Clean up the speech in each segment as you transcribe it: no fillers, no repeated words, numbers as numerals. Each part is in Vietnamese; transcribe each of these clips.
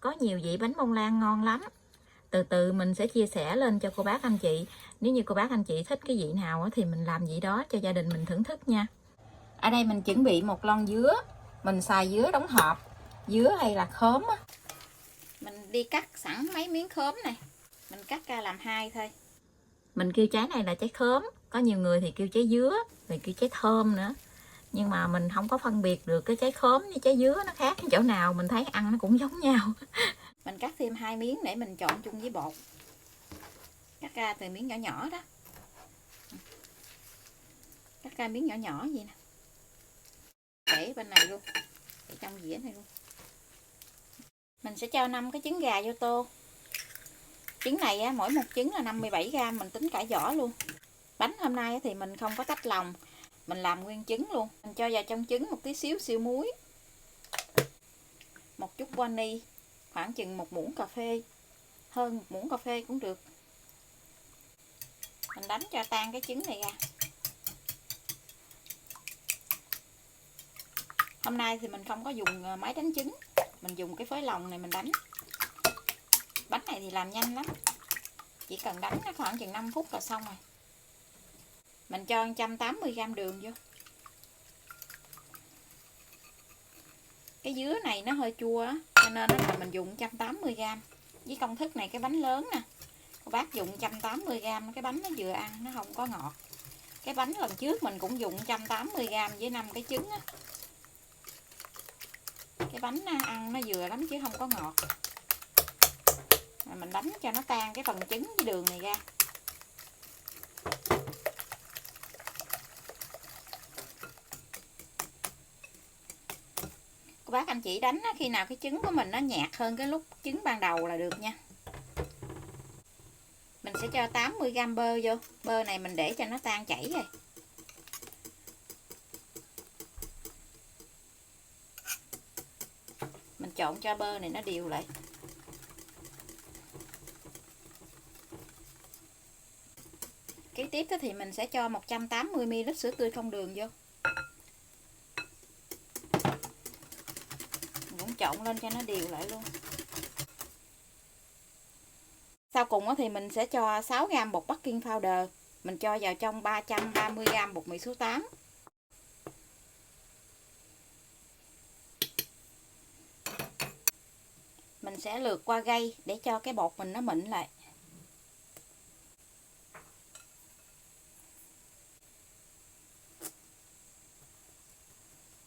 Có nhiều vị bánh bông lan ngon lắm. Từ từ mình sẽ chia sẻ lên cho cô bác anh chị. Nếu như cô bác anh chị thích cái vị nào thì mình làm vị đó cho gia đình mình thưởng thức nha. Ở đây mình chuẩn bị một lon dứa. Mình xài dứa đóng hộp, dứa hay là khóm á. Mình đi cắt sẵn mấy miếng khóm này. Mình cắt ra làm hai thôi. Mình kêu trái này là trái khóm. Có nhiều người thì kêu trái dứa, rồi kêu trái thơm nữa. Nhưng mà mình không có phân biệt được cái trái khóm với trái dứa nó khác chỗ nào. Mình thấy ăn nó cũng giống nhau. Mình cắt thêm 2 miếng để mình trộn chung với bột. Cắt ra từ miếng nhỏ nhỏ đó. Cắt ra miếng nhỏ nhỏ vậy nè. Để bên này luôn, để trong dĩa này luôn. Mình sẽ cho 5 cái trứng gà vô tô. Trứng này á, mỗi một trứng là 57g, mình tính cả vỏ luôn. Bánh hôm nay thì mình không có tách lòng, mình làm nguyên trứng luôn. Mình cho vào trong trứng một tí xíu siêu muối, một chút vani, khoảng chừng 1 muỗng cà phê, hơn 1 muỗng cà phê cũng được. Mình đánh cho tan cái trứng này ra. Hôm nay thì mình không có dùng máy đánh trứng, mình dùng cái phới lòng này mình đánh. Bánh này thì làm nhanh lắm, chỉ cần đánh nó khoảng chừng 5 phút là xong rồi. Mình cho 180g đường vô. Cái dứa này nó hơi chua á, cho nên là mình dùng 180g. Với công thức này cái bánh lớn nè, cô bác dùng 180g, cái bánh nó vừa ăn nó không có ngọt. Cái bánh lần trước mình cũng dùng 180g với 5 cái trứng á. Cái bánh ăn nó vừa lắm chứ không có ngọt. Mà mình đánh cho nó tan cái phần trứng với đường này ra. Cô bác anh chị đánh khi nào cái trứng của mình nó nhạt hơn cái lúc trứng ban đầu là được nha. Mình sẽ cho 80g bơ vô. Bơ này mình để cho nó tan chảy rồi. Mình trộn cho bơ này nó đều lại. Kế tiếp thì mình sẽ cho 180ml sữa tươi không đường vô. Mình cũng trộn lên cho nó đều lại luôn. Sau cùng thì mình sẽ cho 6g bột baking powder. Mình cho vào trong 330g bột mì số 8. Mình sẽ lượt qua gây để cho cái bột mình nó mịn lại.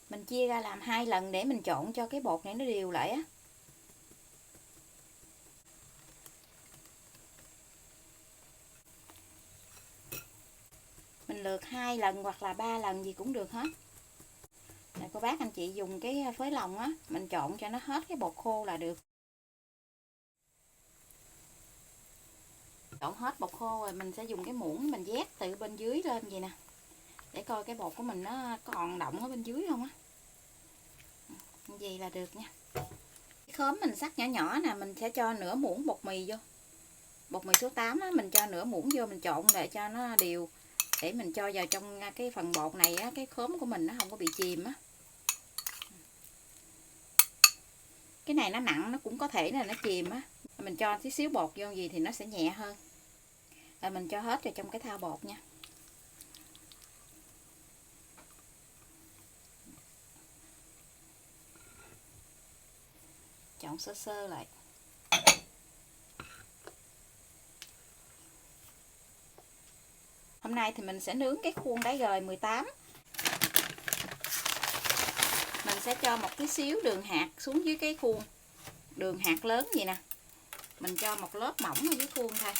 Mình chia ra làm 2 lần để mình trộn cho cái bột này nó đều lại á. Mình lượt 2 lần hoặc là 3 lần gì cũng được hết. Để cô bác anh chị dùng cái phới lòng á, mình trộn cho nó hết cái bột khô là được. Trộn hết bột khô rồi mình sẽ dùng cái muỗng mình vét từ bên dưới lên vậy nè. Để coi cái bột của mình nó còn động ở bên dưới không á. Như vậy là được nha. Cái khóm mình cắt nhỏ nhỏ nè, mình sẽ cho nửa muỗng bột mì vô. Bột mì số 8 á, mình cho nửa muỗng vô, mình trộn để cho nó đều. Để mình cho vào trong cái phần bột này á, cái khóm của mình nó không có bị chìm á. Cái này nó nặng, nó cũng có thể là nó chìm á. Mình cho tí xíu bột vô gì thì nó sẽ nhẹ hơn. Rồi mình cho hết vào trong cái thau bột nha. Trộn sơ sơ lại. Hôm nay thì mình sẽ nướng cái khuôn đáy gời 18. Mình sẽ cho một tí xíu đường hạt xuống dưới cái khuôn. Đường hạt lớn vậy nè. Mình cho một lớp mỏng ở dưới khuôn thôi.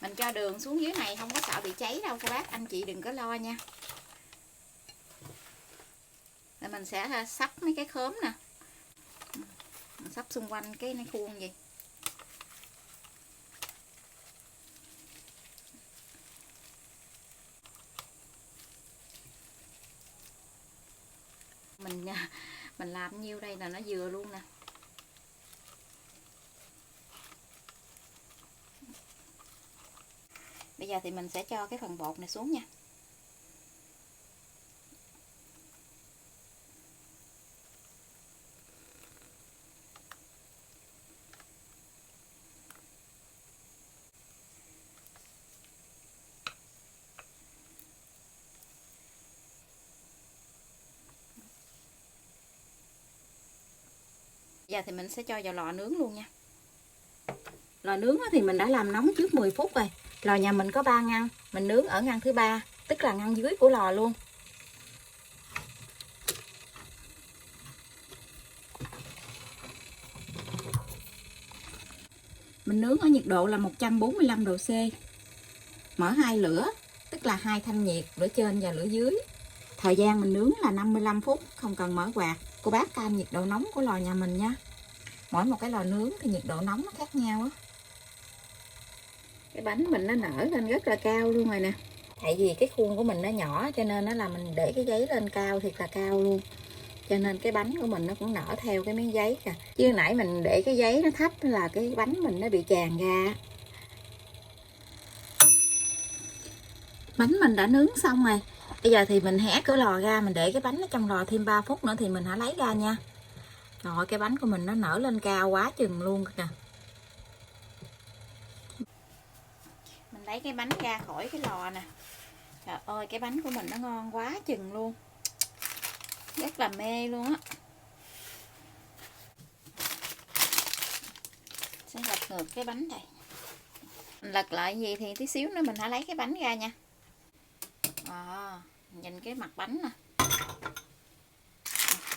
Mình cho đường xuống dưới này không có sợ bị cháy đâu các bác, anh chị đừng có lo nha. Rồi mình sẽ sắp mấy cái khóm nè. Mình sắp xung quanh cái khuôn vậy. Mình làm nhiêu đây là nó vừa luôn nè. Bây giờ thì mình sẽ cho cái phần bột này xuống nha. Giờ thì mình sẽ cho vào lò nướng luôn nha. Lò nướng thì mình đã làm nóng trước 10 phút rồi. Lò nhà mình có 3 ngăn, mình nướng ở ngăn thứ 3, tức là ngăn dưới của lò luôn. Mình nướng ở nhiệt độ là 145 độ C. Mở 2 lửa, tức là 2 thanh nhiệt, lửa trên và lửa dưới. Thời gian mình nướng là 55 phút, không cần mở quạt. Cô bác cam nhiệt độ nóng của lò nhà mình nha. Mỗi một cái lò nướng thì nhiệt độ nóng nó khác nhau á. Cái bánh mình nó nở lên rất là cao luôn rồi nè. Tại vì cái khuôn của mình nó nhỏ cho nên nó là mình để cái giấy lên cao thiệt là cao luôn. Cho nên cái bánh của mình nó cũng nở theo cái miếng giấy kìa. Chứ nãy mình để cái giấy nó thấp là cái bánh mình nó bị tràn ra. Bánh mình đã nướng xong rồi. Bây giờ thì mình hé cửa lò ra, mình để cái bánh ở trong lò thêm 3 phút nữa thì mình hãy lấy ra nha. Rồi cái bánh của mình nó nở lên cao quá chừng luôn kìa. Mình lấy cái bánh ra khỏi cái lò nè. Trời ơi, cái bánh của mình nó ngon quá chừng luôn. Rất là mê luôn á. Sẽ lật ngược cái bánh này. Mình lật lại gì thì tí xíu nữa mình hãy lấy cái bánh ra nha. Nhìn cái mặt bánh nè.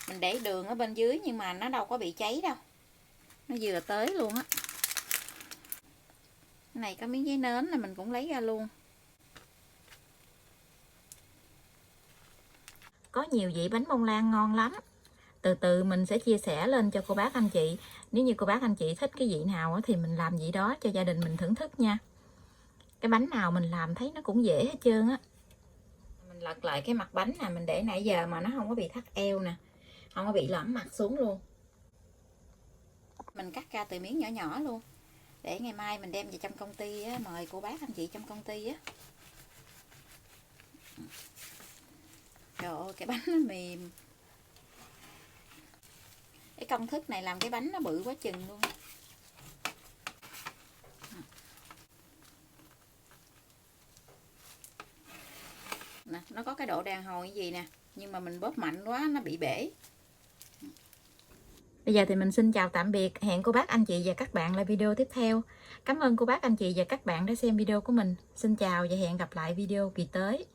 Mình để đường ở bên dưới nhưng mà nó đâu có bị cháy đâu. Nó vừa tới luôn á. Cái này có miếng giấy nến này mình cũng lấy ra luôn. Có nhiều vị bánh bông lan ngon lắm. Từ từ mình sẽ chia sẻ lên cho cô bác anh chị. Nếu như cô bác anh chị thích cái vị nào thì mình làm vị đó cho gia đình mình thưởng thức nha. Cái bánh nào mình làm thấy nó cũng dễ hết trơn á. Mình lật lại cái mặt bánh nè, mình để nãy giờ mà nó không có bị thắt eo nè, không có bị lõm mặt xuống luôn. Mình cắt ra từ miếng nhỏ nhỏ luôn, để ngày mai mình đem về trong công ty á, mời cô bác anh chị trong công ty á. Trời ơi, cái bánh nó mềm. Cái công thức này làm cái bánh nó bự quá chừng luôn. Nè, nó có cái độ đàn hồi gì nè, nhưng mà mình bóp mạnh quá nó bị bể. Bây giờ thì mình xin chào tạm biệt, hẹn cô bác anh chị và các bạn lại video tiếp theo. Cảm ơn cô bác anh chị và các bạn đã xem video của mình. Xin chào và hẹn gặp lại video kỳ tới.